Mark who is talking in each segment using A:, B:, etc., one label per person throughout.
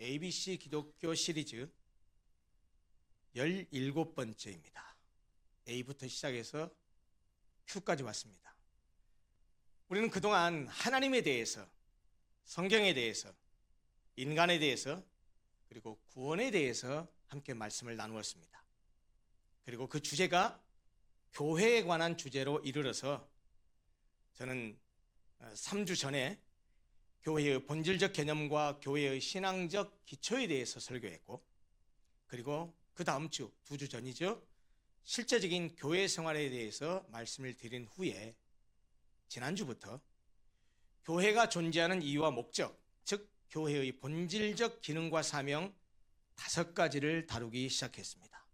A: ABC 기독교 시리즈 17번째입니다. A부터 시작해서 Q까지 왔습니다. 우리는 그동안 하나님에 대해서, 성경에 대해서, 인간에 대해서, 그리고 구원에 대해서 함께 말씀을 나누었습니다. 그리고 그 주제가 교회에 관한 주제로 이르러서 저는 3주 전에 교회의 본질적 개념과 교회의 신앙적 기초에 대해서 설교했고, 그리고 그 다음 주, 2주 전이죠, 실제적인 교회 생활에 대해서 말씀을 드린 후에 지난주부터 교회가 존재하는 이유와 목적, 즉 교회의 본질적 기능과 사명 5가지를 다루기 시작했습니다.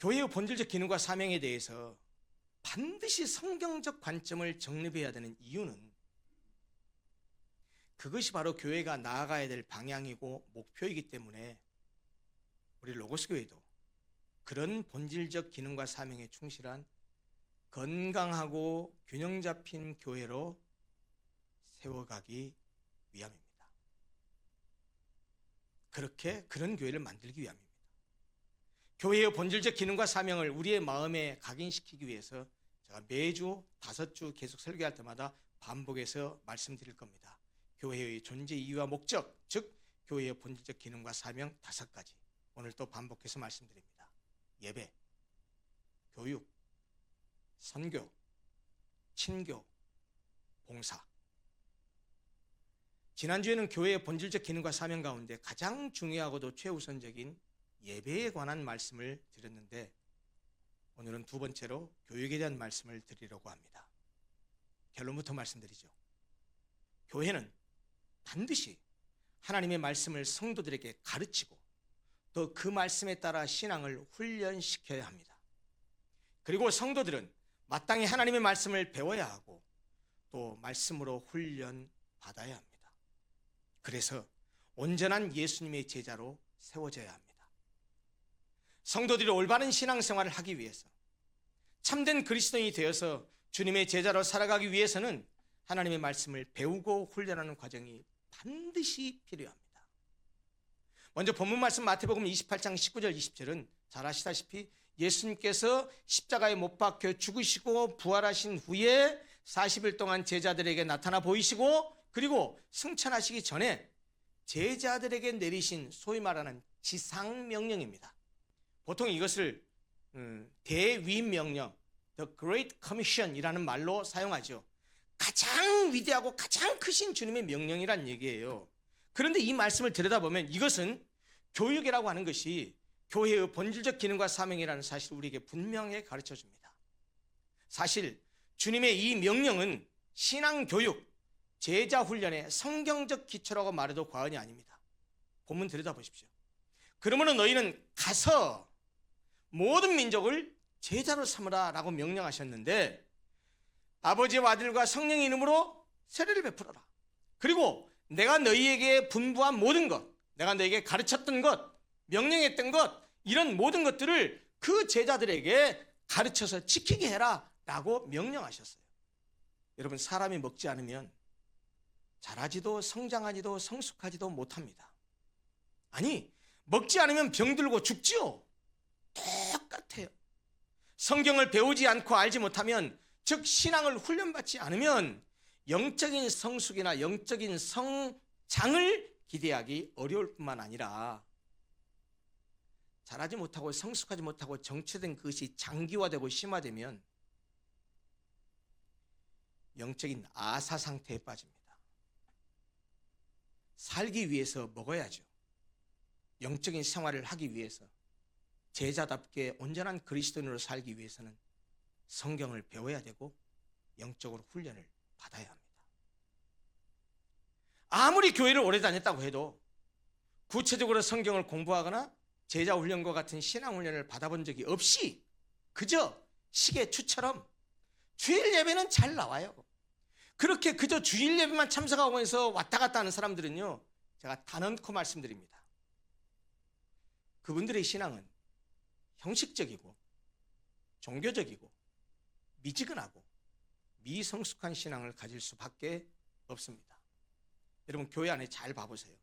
A: 교회의 본질적 기능과 사명에 대해서 반드시 성경적 관점을 정립해야 되는 이유는 그것이 바로 교회가 나아가야 될 방향이고 목표이기 때문에 우리 로고스 교회도 그런 본질적 기능과 사명에 충실한 건강하고 균형 잡힌 교회로 세워가기 위함입니다. 그런 교회를 만들기 위함입니다. 교회의 본질적 기능과 사명을 우리의 마음에 각인시키기 위해서 제가 매주 5주 계속 설교할 때마다 반복해서 말씀드릴 겁니다. 교회의 존재 이유와 목적, 즉 교회의 본질적 기능과 사명 5가지, 오늘 또 반복해서 말씀드립니다. 예배, 교육, 선교, 친교, 봉사. 지난주에는 교회의 본질적 기능과 사명 가운데 가장 중요하고도 최우선적인 예배에 관한 말씀을 드렸는데, 오늘은 2번째로 교육에 대한 말씀을 드리려고 합니다. 결론부터 말씀드리죠. 교회는 반드시 하나님의 말씀을 성도들에게 가르치고 또 그 말씀에 따라 신앙을 훈련시켜야 합니다. 그리고 성도들은 마땅히 하나님의 말씀을 배워야 하고 또 말씀으로 훈련받아야 합니다. 그래서 온전한 예수님의 제자로 세워져야 합니다. 성도들이 올바른 신앙생활을 하기 위해서, 참된 그리스도인이 되어서 주님의 제자로 살아가기 위해서는 하나님의 말씀을 배우고 훈련하는 과정이 반드시 필요합니다. 먼저 본문 말씀 마태복음 28장 19절 20절은 잘 아시다시피 예수님께서 십자가에 못 박혀 죽으시고 부활하신 후에 40일 동안 제자들에게 나타나 보이시고, 그리고 승천하시기 전에 제자들에게 내리신 소위 말하는 지상명령입니다. 보통 이것을 대위명령, The Great Commission이라는 말로 사용하죠. 가장 위대하고 가장 크신 주님의 명령이란 얘기예요. 그런데 이 말씀을 들여다보면 이것은 교육이라고 하는 것이 교회의 본질적 기능과 사명이라는 사실을 우리에게 분명히 가르쳐 줍니다. 사실 주님의 이 명령은 신앙교육, 제자훈련의 성경적 기초라고 말해도 과언이 아닙니다. 본문 들여다보십시오. 그러므로 너희는 가서 모든 민족을 제자로 삼으라 라고 명령하셨는데, 아버지와 아들과 성령의 이름으로 세례를 베풀어라. 그리고 내가 너희에게 분부한 모든 것, 내가 너희에게 가르쳤던 것, 명령했던 것, 이런 모든 것들을 그 제자들에게 가르쳐서 지키게 해라 라고 명령하셨어요. 여러분, 사람이 먹지 않으면 자라지도 성장하지도 성숙하지도 못합니다. 아니, 먹지 않으면 병들고 죽지요. 똑같아요. 성경을 배우지 않고 알지 못하면, 즉 신앙을 훈련받지 않으면 영적인 성숙이나 영적인 성장을 기대하기 어려울 뿐만 아니라 자라지 못하고 성숙하지 못하고 정체된 그것이 장기화되고 심화되면 영적인 아사 상태에 빠집니다. 살기 위해서 먹어야죠. 영적인 생활을 하기 위해서, 제자답게 온전한 그리스도인으로 살기 위해서는 성경을 배워야 되고 영적으로 훈련을 받아야 합니다. 아무리 교회를 오래 다녔다고 해도 구체적으로 성경을 공부하거나 제자훈련과 같은 신앙훈련을 받아본 적이 없이 그저 시계추처럼 주일 예배는 잘 나와요. 그렇게 그저 주일 예배만 참석하고 해서 왔다 갔다 하는 사람들은요, 제가 단언코 말씀드립니다. 그분들의 신앙은 형식적이고 종교적이고 미지근하고 미성숙한 신앙을 가질 수밖에 없습니다. 여러분, 교회 안에 잘 봐보세요.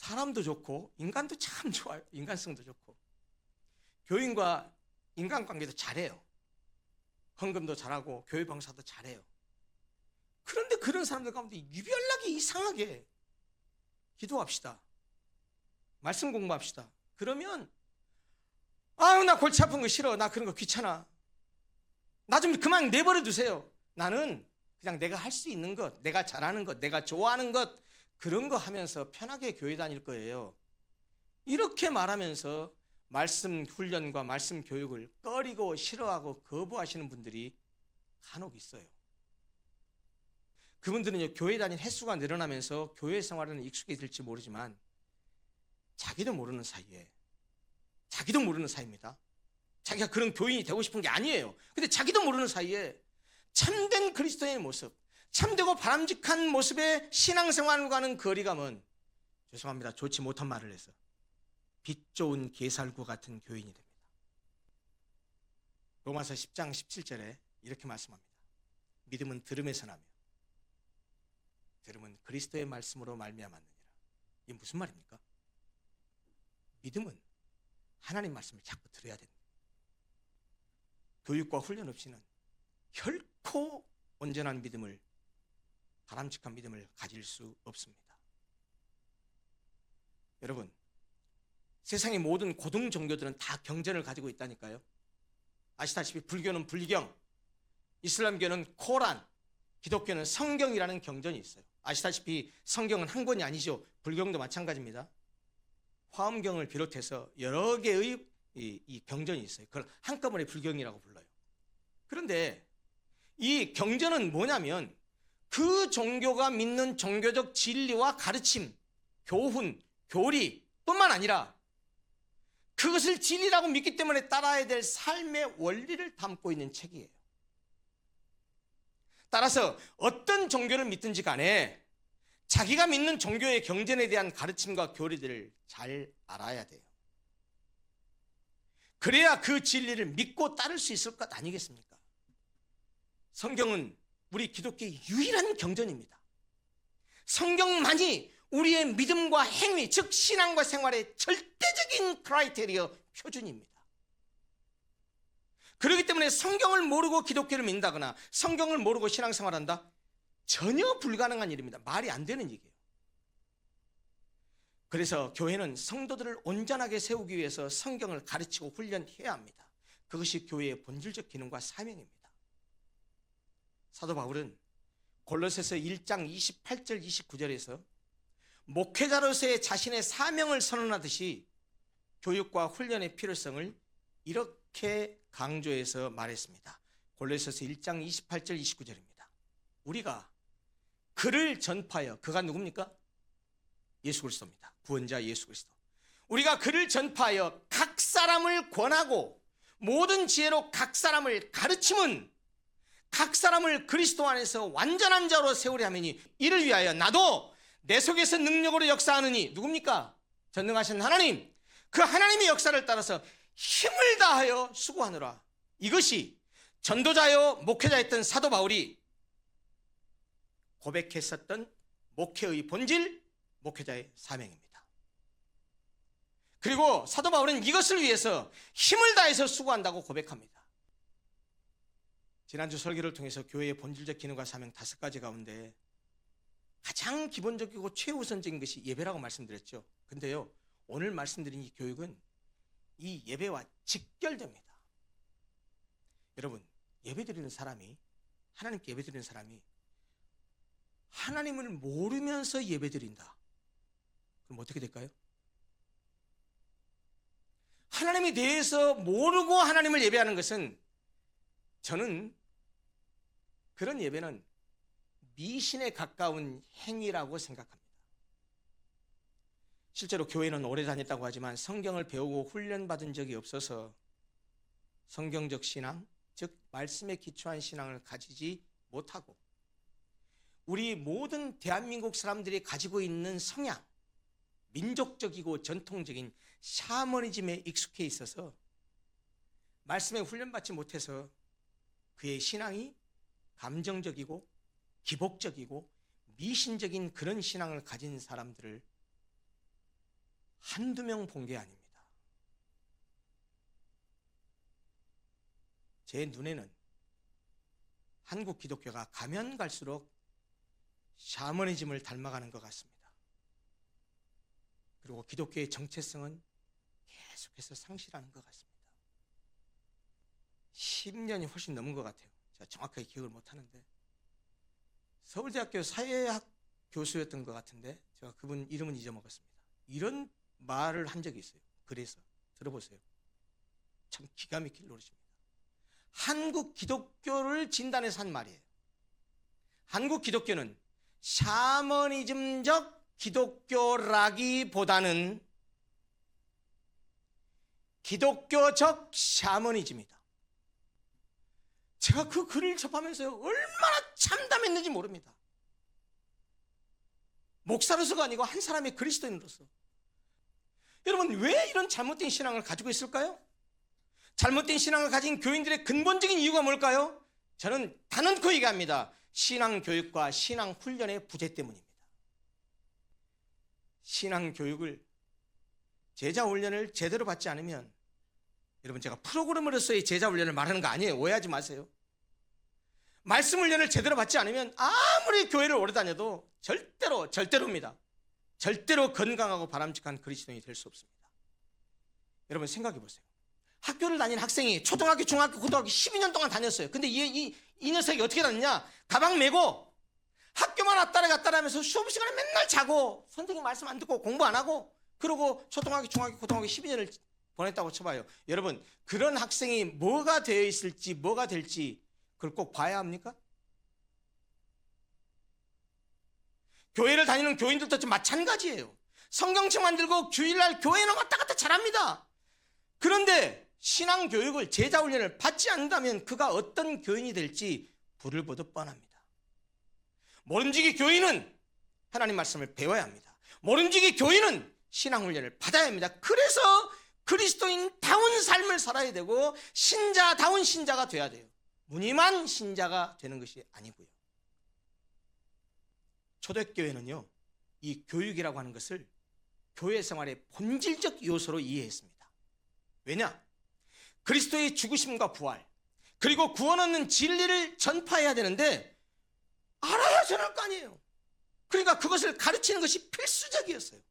A: 사람도 좋고 인간도 참 좋아요. 인간성도 좋고 교인과 인간관계도 잘해요. 헌금도 잘하고 교회 봉사도 잘해요. 그런데 그런 사람들 가운데 유별나게 이상하게 기도합시다. 말씀 공부합시다. 그러면 아유 나 골치 아픈 거 싫어. 나 그런 거 귀찮아. 나 좀 그만 내버려 두세요. 나는 그냥 내가 할 수 있는 것, 내가 잘하는 것, 내가 좋아하는 것 그런 거 하면서 편하게 교회 다닐 거예요. 이렇게 말하면서 말씀 훈련과 말씀 교육을 꺼리고 싫어하고 거부하시는 분들이 간혹 있어요. 그분들은 교회 다닐 횟수가 늘어나면서 교회 생활에는 익숙해질지 모르지만 자기도 모르는 사이입니다. 자기가 그런 교인이 되고 싶은 게 아니에요. 근데 자기도 모르는 사이에 참된 그리스도인의 모습, 참되고 바람직한 모습의 신앙생활과는 거리감은 죄송합니다. 좋지 못한 말을 해서 빛 좋은 게살구 같은 교인이 됩니다. 로마서 10장 17절에 이렇게 말씀합니다. 믿음은 들음에서 나며 들음은 그리스도의 말씀으로 말미암았느니라. 이게 무슨 말입니까? 믿음은 하나님 말씀을 자꾸 들어야 됩니다. 교육과 훈련 없이는 결코 온전한 믿음을, 바람직한 믿음을 가질 수 없습니다. 여러분, 세상의 모든 고등 종교들은 다 경전을 가지고 있다니까요. 아시다시피 불교는 불경, 이슬람교는 코란, 기독교는 성경이라는 경전이 있어요. 아시다시피 성경은 한 권이 아니죠. 불경도 마찬가지입니다. 화엄경을 비롯해서 여러 개의 이 경전이 있어요. 그걸 한꺼번에 불경이라고 불러요. 그런데 이 경전은 뭐냐면 그 종교가 믿는 종교적 진리와 가르침, 교훈, 교리 뿐만 아니라 그것을 진리라고 믿기 때문에 따라야 될 삶의 원리를 담고 있는 책이에요. 따라서 어떤 종교를 믿든지 간에 자기가 믿는 종교의 경전에 대한 가르침과 교리들을 잘 알아야 돼요. 그래야 그 진리를 믿고 따를 수 있을 것 아니겠습니까? 성경은 우리 기독교의 유일한 경전입니다. 성경만이 우리의 믿음과 행위, 즉 신앙과 생활의 절대적인 크라이테리어 표준입니다. 그렇기 때문에 성경을 모르고 기독교를 믿는다거나 성경을 모르고 신앙생활한다? 전혀 불가능한 일입니다. 말이 안 되는 얘기예요. 그래서 교회는 성도들을 온전하게 세우기 위해서 성경을 가르치고 훈련해야 합니다. 그것이 교회의 본질적 기능과 사명입니다. 사도 바울은 골로새서 1장 28절 29절에서 목회자로서의 자신의 사명을 선언하듯이 교육과 훈련의 필요성을 이렇게 강조해서 말했습니다. 골로새서 1장 28절 29절입니다. 우리가 그를 전파하여, 그가 누굽니까? 예수 그리스도입니다. 구원자 예수 그리스도. 우리가 그를 전파하여 각 사람을 권하고 모든 지혜로 각 사람을 가르침은 각 사람을 그리스도 안에서 완전한 자로 세우려 하매니 이를 위하여 나도 내 속에서 능력으로 역사하느니 누굽니까? 전능하신 하나님. 그 하나님의 역사를 따라서 힘을 다하여 수고하노라. 이것이 전도자요 목회자였던 사도 바울이 고백했었던 목회의 본질, 목회자의 사명입니다. 그리고 사도 바울은 이것을 위해서 힘을 다해서 수고한다고 고백합니다. 지난주 설교를 통해서 교회의 본질적 기능과 사명 5가지 가운데 가장 기본적이고 최우선적인 것이 예배라고 말씀드렸죠. 근데요, 오늘 말씀드린 이 교육은 이 예배와 직결됩니다. 여러분, 예배드리는 사람이, 하나님께 예배드리는 사람이 하나님을 모르면서 예배드린다. 그럼 어떻게 될까요? 하나님에 대해서 모르고 하나님을 예배하는 것은, 저는 그런 예배는 미신에 가까운 행위라고 생각합니다. 실제로 교회는 오래 다녔다고 하지만 성경을 배우고 훈련받은 적이 없어서 성경적 신앙, 즉 말씀에 기초한 신앙을 가지지 못하고 우리 모든 대한민국 사람들이 가지고 있는 성향, 민족적이고 전통적인 샤머니즘에 익숙해 있어서 말씀에 훈련받지 못해서 그의 신앙이 감정적이고 기복적이고 미신적인 그런 신앙을 가진 사람들을 한두 명 본 게 아닙니다. 제 눈에는 한국 기독교가 가면 갈수록 샤머니즘을 닮아가는 것 같습니다. 그리고 기독교의 정체성은 계속해서 상실하는 것 같습니다. 10년이 훨씬 넘은 것 같아요. 제가 정확하게 기억을 못하는데 서울대학교 사회학 교수였던 것 같은데 제가 그분 이름은 잊어먹었습니다. 이런 말을 한 적이 있어요. 그래서 들어보세요. 참 기가 막힐 노릇입니다. 한국 기독교를 진단해서 한 말이에요. 한국 기독교는 샤머니즘적 기독교라기보다는 기독교적 샤머니즘이다. 제가 그 글을 접하면서요, 얼마나 참담했는지 모릅니다. 목사로서가 아니고 한 사람의 그리스도인으로서. 여러분, 왜 이런 잘못된 신앙을 가지고 있을까요? 잘못된 신앙을 가진 교인들의 근본적인 이유가 뭘까요? 저는 단언코 얘기합니다. 신앙교육과 신앙훈련의 부재 때문입니다. 신앙교육을, 제자훈련을 제대로 받지 않으면, 여러분, 제가 프로그램으로서의 제자훈련을 말하는 거 아니에요. 오해하지 마세요. 말씀훈련을 제대로 받지 않으면 아무리 교회를 오래 다녀도 절대로입니다. 절대로 건강하고 바람직한 그리스도인이 될 수 없습니다. 여러분 생각해 보세요. 학교를 다닌 학생이 초등학교, 중학교, 고등학교 12년 동안 다녔어요. 근데 이 녀석이 어떻게 다녔냐? 가방 메고 학교만 왔다 갔다 하면서 수업 시간에 맨날 자고 선생님 말씀 안 듣고 공부 안 하고 그러고 초등학교, 중학교, 고등학교 12년을 보냈다고 쳐봐요. 여러분, 그런 학생이 뭐가 되어 있을지 뭐가 될지 그걸 꼭 봐야 합니까? 교회를 다니는 교인들도 좀 마찬가지예요. 성경책만 들고 주일날 교회는 왔다 갔다 잘합니다. 그런데 신앙교육을, 제자훈련을 받지 않는다면 그가 어떤 교인이 될지 불을 보듯 뻔합니다. 모름지기 교인은 하나님 말씀을 배워야 합니다. 모름지기 교인은 신앙훈련을 받아야 합니다. 그래서 그리스도인다운 삶을 살아야 되고 신자다운 신자가 돼야 돼요. 무늬만 신자가 되는 것이 아니고요. 초대교회는요, 이 교육이라고 하는 것을 교회 생활의 본질적 요소로 이해했습니다. 왜냐? 그리스도의 죽으심과 부활, 그리고 구원 얻는 진리를 전파해야 되는데 알아야 전할 거 아니에요. 그러니까 그것을 가르치는 것이 필수적이었어요.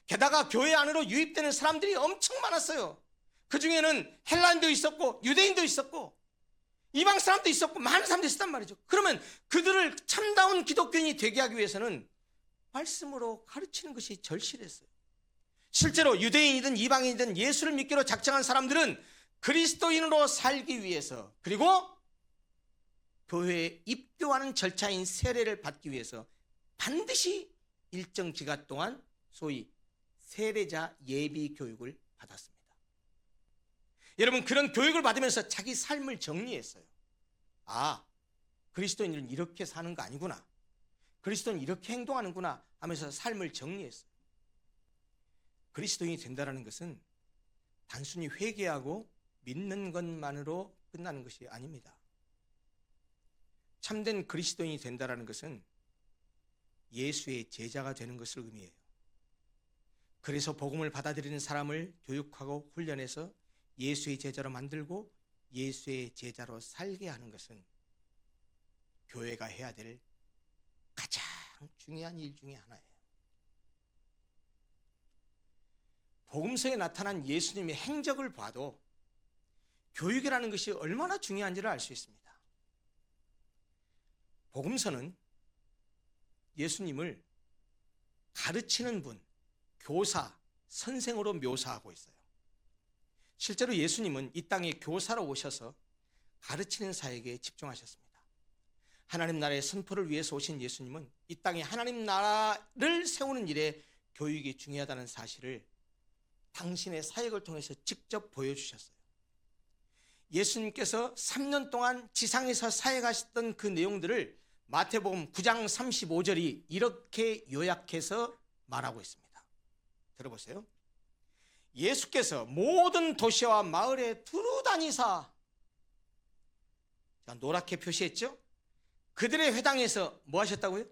A: 게다가 교회 안으로 유입되는 사람들이 엄청 많았어요. 그 중에는 헬라인도 있었고 유대인도 있었고 이방 사람도 있었고 많은 사람들이 있었단 말이죠. 그러면 그들을 참다운 기독교인이 되게 하기 위해서는 말씀으로 가르치는 것이 절실했어요. 실제로 유대인이든 이방인이든 예수를 믿기로 작정한 사람들은 그리스도인으로 살기 위해서, 그리고 교회에 입교하는 절차인 세례를 받기 위해서 반드시 일정 기간 동안 소위 세례자 예비 교육을 받았습니다. 여러분, 그런 교육을 받으면서 자기 삶을 정리했어요. 아, 그리스도인은 이렇게 사는 거 아니구나, 그리스도인은 이렇게 행동하는구나 하면서 삶을 정리했어요. 그리스도인이 된다는 것은 단순히 회개하고 믿는 것만으로 끝나는 것이 아닙니다. 참된 그리스도인이 된다는 것은 예수의 제자가 되는 것을 의미해요. 그래서 복음을 받아들이는 사람을 교육하고 훈련해서 예수의 제자로 만들고 예수의 제자로 살게 하는 것은 교회가 해야 될 가장 중요한 일 중에 하나예요. 복음서에 나타난 예수님의 행적을 봐도 교육이라는 것이 얼마나 중요한지를 알 수 있습니다. 복음서는 예수님을 가르치는 분, 교사, 선생으로 묘사하고 있어요. 실제로 예수님은 이 땅에 교사로 오셔서 가르치는 사역에 집중하셨습니다. 하나님 나라의 선포를 위해서 오신 예수님은 이 땅에 하나님 나라를 세우는 일에 교육이 중요하다는 사실을 당신의 사역을 통해서 직접 보여주셨어요. 예수님께서 3년 동안 지상에서 사역하셨던 그 내용들을 마태복음 9장 35절이 이렇게 요약해서 말하고 있습니다. 들어보세요. 예수께서 모든 도시와 마을에 두루 다니사, 노랗게 표시했죠? 그들의 회당에서 뭐 하셨다고요?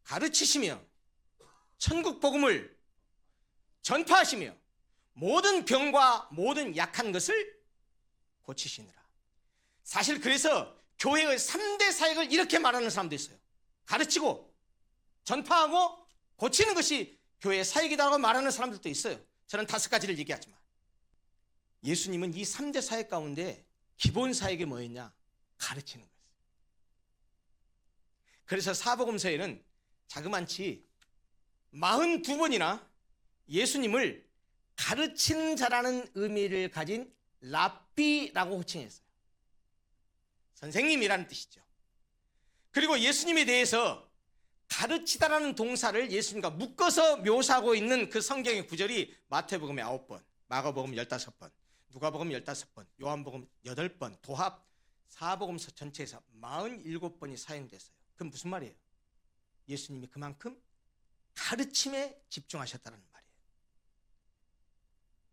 A: 가르치시며 천국 복음을 전파하시며 모든 병과 모든 약한 것을 고치시느라. 사실 그래서 교회의 3대 사역을 이렇게 말하는 사람도 있어요. 가르치고 전파하고 고치는 것이 교회의 사역이라고 말하는 사람들도 있어요. 저는 5가지를 얘기하지만, 예수님은 이 3대 사역 가운데 기본 사역이 뭐였냐? 가르치는 거예요. 그래서 사복음서에는 자그만치 42번이나 예수님을 가르치는 자라는 의미를 가진 랍비라고 호칭했어요. 선생님이라는 뜻이죠. 그리고 예수님에 대해서 가르치다라는 동사를 예수님과 묶어서 묘사하고 있는 그 성경의 구절이 마태복음에 9번, 마가복음 15번, 누가복음 15번, 요한복음 8번, 도합 사복음서 전체에서 47번이 사용됐어요. 그건 무슨 말이에요? 예수님이 그만큼 가르침에 집중하셨다는 말이에요.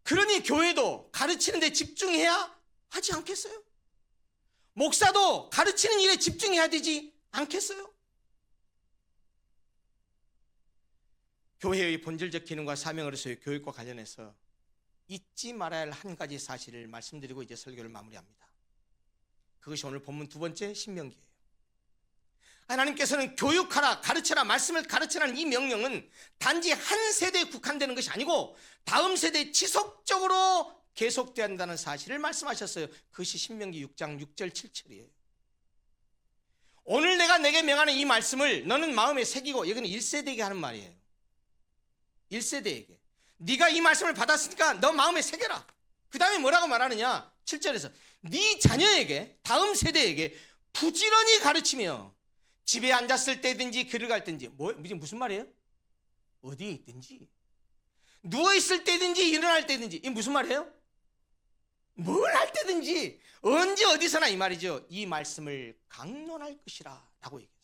A: 그러니 교회도 가르치는 데 집중해야 하지 않겠어요? 목사도 가르치는 일에 집중해야 되지 않겠어요? 교회의 본질적 기능과 사명으로서의 교육과 관련해서 잊지 말아야 할 한 가지 사실을 말씀드리고 이제 설교를 마무리합니다. 그것이 오늘 본문 2번째 신명기예요. 하나님께서는 교육하라, 가르쳐라, 말씀을 가르치라는 이 명령은 단지 한 세대에 국한되는 것이 아니고 다음 세대에 지속적으로 계속돼야 한다는 사실을 말씀하셨어요. 그것이 신명기 6장 6절 7절이에요. 오늘 내가 내게 명하는 이 말씀을 너는 마음에 새기고, 여기는 1세대에게 하는 말이에요. 1세대에게 네가 이 말씀을 받았으니까 너 마음에 새겨라. 그 다음에 뭐라고 말하느냐? 7절에서 네 자녀에게, 다음 세대에게 부지런히 가르치며 집에 앉았을 때든지 길을 갈 때든지, 무슨 말이에요? 어디에 있든지, 누워있을 때든지 일어날 때든지, 이게 무슨 말이에요? 뭘 할 때든지 언제 어디서나 이 말이죠. 이 말씀을 강론할 것이라 라고 얘기했어요.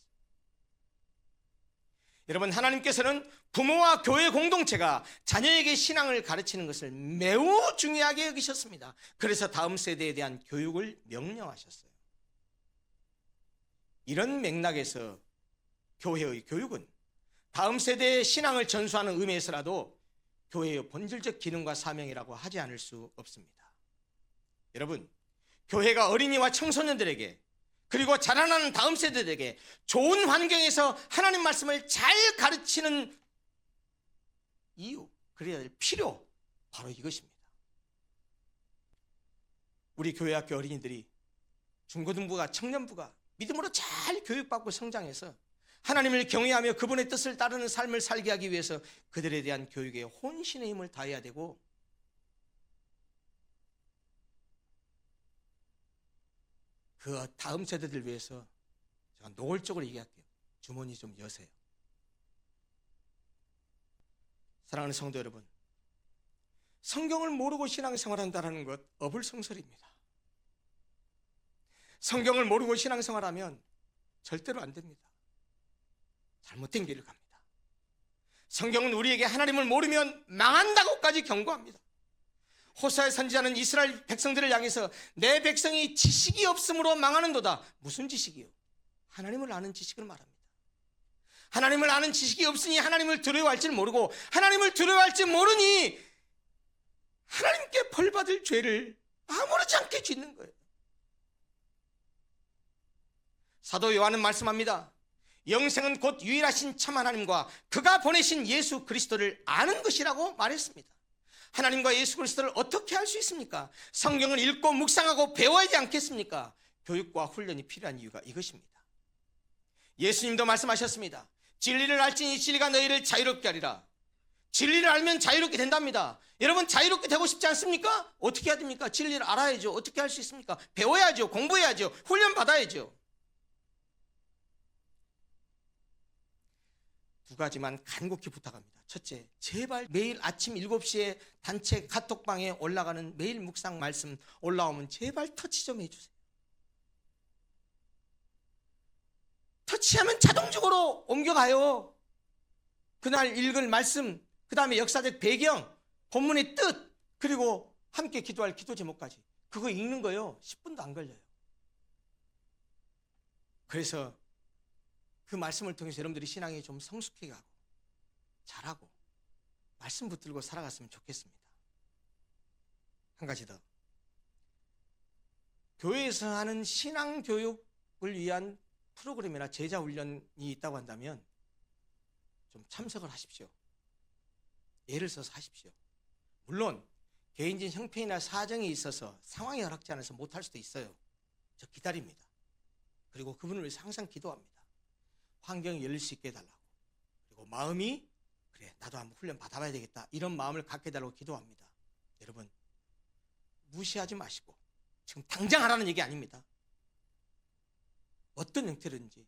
A: 여러분, 하나님께서는 부모와 교회 공동체가 자녀에게 신앙을 가르치는 것을 매우 중요하게 여기셨습니다. 그래서 다음 세대에 대한 교육을 명령하셨어요. 이런 맥락에서 교회의 교육은 다음 세대의 신앙을 전수하는 의미에서라도 교회의 본질적 기능과 사명이라고 하지 않을 수 없습니다. 여러분, 교회가 어린이와 청소년들에게, 그리고 자라나는 다음 세대들에게 좋은 환경에서 하나님 말씀을 잘 가르치는 이유, 그래야 될 필요, 바로 이것입니다. 우리 교회학교 어린이들이, 중고등부가, 청년부가 믿음으로 잘 교육받고 성장해서 하나님을 경외하며 그분의 뜻을 따르는 삶을 살게 하기 위해서 그들에 대한 교육에 혼신의 힘을 다해야 되고, 그 다음 세대들 위해서 제가 노골적으로 얘기할게요. 주머니 좀 여세요. 사랑하는 성도 여러분, 성경을 모르고 신앙생활한다는 것 어불성설입니다. 성경을 모르고 신앙생활하면 절대로 안 됩니다. 잘못된 길을 갑니다. 성경은 우리에게 하나님을 모르면 망한다고까지 경고합니다. 호세아 선지자는 이스라엘 백성들을 향해서 내 백성이 지식이 없으므로 망하는도다. 무슨 지식이요? 하나님을 아는 지식을 말합니다. 하나님을 아는 지식이 없으니 하나님을 두려워할 줄 모르고, 하나님을 두려워할 줄 모르니 하나님께 벌받을 죄를 아무렇지 않게 짓는 거예요. 사도 요한은 말씀합니다. 영생은 곧 유일하신 참 하나님과 그가 보내신 예수 그리스도를 아는 것이라고 말했습니다. 하나님과 예수 그리스도를 어떻게 알 수 있습니까? 성경을 읽고 묵상하고 배워야 하지 않겠습니까? 교육과 훈련이 필요한 이유가 이것입니다. 예수님도 말씀하셨습니다. 진리를 알지니 진리가 너희를 자유롭게 하리라. 진리를 알면 자유롭게 된답니다. 여러분, 자유롭게 되고 싶지 않습니까? 어떻게 해야 됩니까? 진리를 알아야죠. 어떻게 할 수 있습니까? 배워야죠. 공부해야죠. 훈련 받아야죠. 2가지만 간곡히 부탁합니다. 첫째, 제발 매일 아침 7시에 단체 카톡방에 올라가는 매일 묵상 말씀 올라오면 제발 터치 좀 해주세요. 터치하면 자동적으로 옮겨가요. 그날 읽을 말씀, 그 다음에 역사적 배경, 본문의 뜻, 그리고 함께 기도할 기도 제목까지, 그거 읽는 거요 10분도 안 걸려요. 그래서 그 말씀을 통해서 여러분들이 신앙이 좀 성숙해 가고 잘하고 말씀 붙들고 살아갔으면 좋겠습니다. 한 가지 더. 교회에서 하는 신앙교육을 위한 프로그램이나 제자훈련이 있다고 한다면 좀 참석을 하십시오. 예를 써서 하십시오. 물론 개인적인 형편이나 사정이 있어서 상황이 허락지 않아서 못할 수도 있어요. 저 기다립니다. 그리고 그분을 위해서 항상 기도합니다. 환경이 열릴 수 있게 해달라고. 그리고 마음이 그래 나도 한번 훈련 받아봐야 되겠다 이런 마음을 갖게 해달라고 기도합니다. 여러분 무시하지 마시고 지금 당장 하라는 얘기 아닙니다. 어떤 형태든지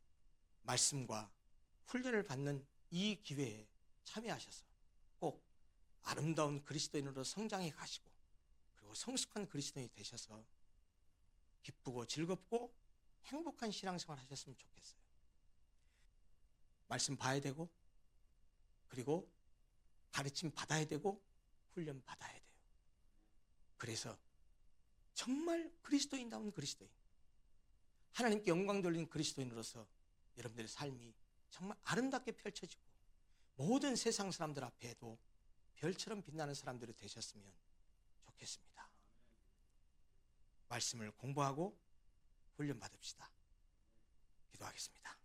A: 말씀과 훈련을 받는 이 기회에 참여하셔서 꼭 아름다운 그리스도인으로 성장해 가시고 그리고 성숙한 그리스도인이 되셔서 기쁘고 즐겁고 행복한 신앙생활 하셨으면 좋겠어요. 말씀 봐야 되고 그리고 가르침 받아야 되고 훈련 받아야 돼요. 그래서 정말 그리스도인다운 그리스도인, 하나님께 영광 돌리는 그리스도인으로서 여러분들의 삶이 정말 아름답게 펼쳐지고 모든 세상 사람들 앞에도 별처럼 빛나는 사람들이 되셨으면 좋겠습니다. 말씀을 공부하고 훈련 받읍시다. 기도하겠습니다.